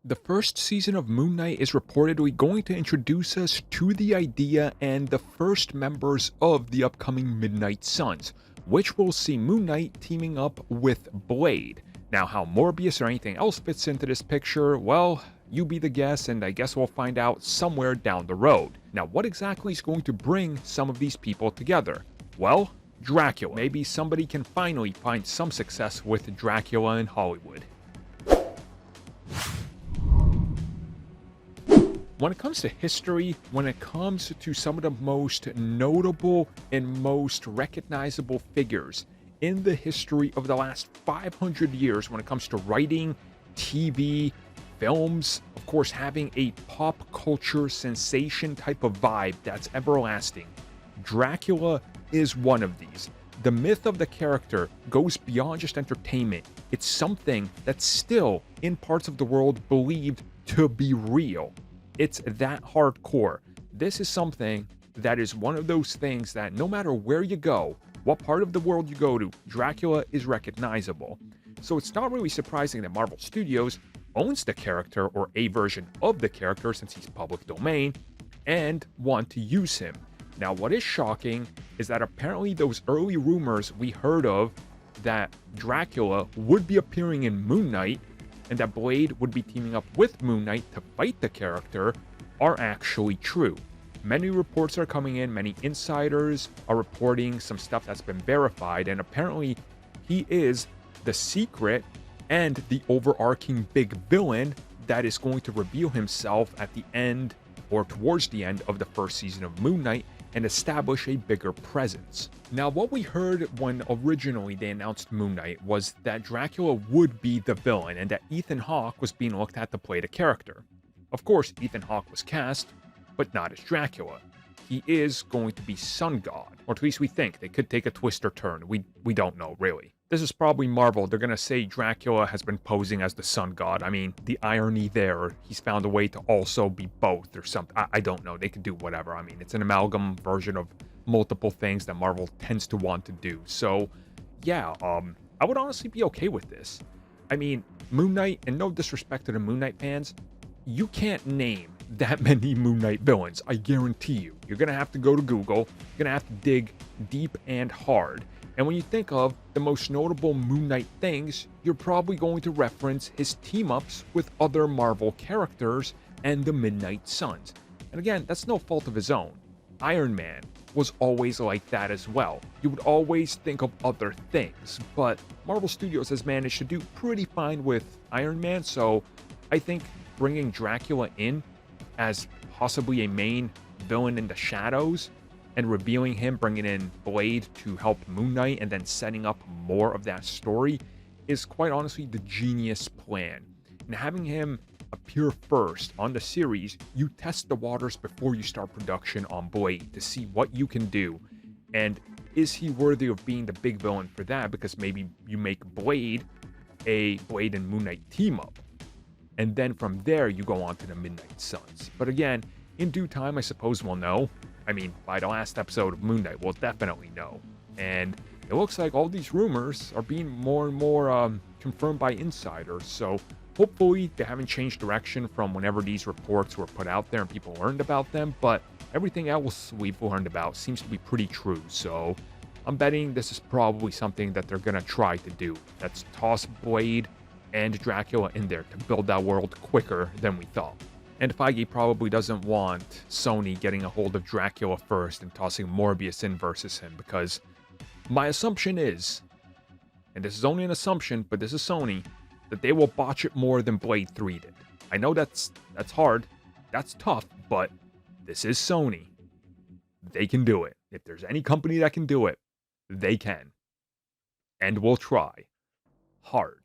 The first season of Moon Knight is reportedly going to introduce us to the idea and the first members of the upcoming Midnight Suns, which will see Moon Knight teaming up with Blade. Now, how Morbius or anything else fits into this picture, well, you be the guess, and I guess we'll find out somewhere down the road. Now, what exactly is going to bring some of these people together? Well, Dracula. Maybe somebody can finally find some success with Dracula in Hollywood. When it comes to history, when it comes to some of the most notable and most recognizable figures in the history of the last 500 years, when it comes to writing, TV, films, of course, having a pop culture sensation type of vibe that's everlasting, Dracula is one of these. The myth of the character goes beyond just entertainment. It's something that's still, in parts of the world, believed to be real. It's that hardcore. This is something that is one of those things that no matter where you go, what part of the world you go to, Dracula is recognizable. So it's not really surprising that Marvel Studios owns the character or a version of the character since he's public domain and want to use him. Now, what is shocking is that apparently those early rumors we heard of that Dracula would be appearing in Moon Knight and that Blade would be teaming up with Moon Knight to fight the character are actually true. Many reports are coming in, many insiders are reporting some stuff that's been verified, and apparently he is the secret and the overarching big villain that is going to reveal himself at the end or towards the end of the first season of Moon Knight and establish a bigger presence. Now, what we heard when originally they announced Moon Knight was that Dracula would be the villain and that Ethan Hawke was being looked at to play the character. Of course, Ethan Hawke was cast, but not as Dracula. He is going to be Sun God, or at least we think. They could take a twist or turn. We don't know, really. This is probably Marvel. They're going to say Dracula has been posing as the Sun God. I mean, the irony there, he's found a way to also be both or something. I don't know. They could do whatever. I mean, it's an amalgam version of multiple things that Marvel tends to want to do. So, yeah, I would honestly be okay with this. I mean, Moon Knight, and no disrespect to the Moon Knight fans, you can't name that many Moon Knight villains, I guarantee you. You're going to have to go to Google, you're going to have to dig deep and hard. And when you think of the most notable Moon Knight things, you're probably going to reference his team-ups with other Marvel characters and the Midnight Suns. And again, that's no fault of his own. Iron Man was always like that as well. You would always think of other things, but Marvel Studios has managed to do pretty fine with Iron Man, so I think bringing Dracula in as possibly a main villain in the shadows and revealing him, bringing in Blade to help Moon Knight, and then setting up more of that story is quite honestly the genius plan. And having him appear first on the series, you test the waters before you start production on Blade to see what you can do. And is he worthy of being the big villain for that? Because maybe you make Blade a Blade and Moon Knight team up. And then from there, you go on to the Midnight Suns. But again, in due time, I suppose we'll know. I mean, by the last episode of Moon Knight, we'll definitely know. And it looks like all these rumors are being more and more confirmed by insiders. So hopefully they haven't changed direction from whenever these reports were put out there and people learned about them. But everything else we've learned about seems to be pretty true. So I'm betting this is probably something that they're going to try to do. That's toss Blade and Dracula in there to build that world quicker than we thought. And Feige probably doesn't want Sony getting a hold of Dracula first and tossing Morbius in versus him, because my assumption is, and this is only an assumption, but this is Sony, that they will botch it more than Blade 3 did. I know that's hard, that's tough, but this is Sony. They can do it. If there's any company that can do it, they can. And will try. Hard.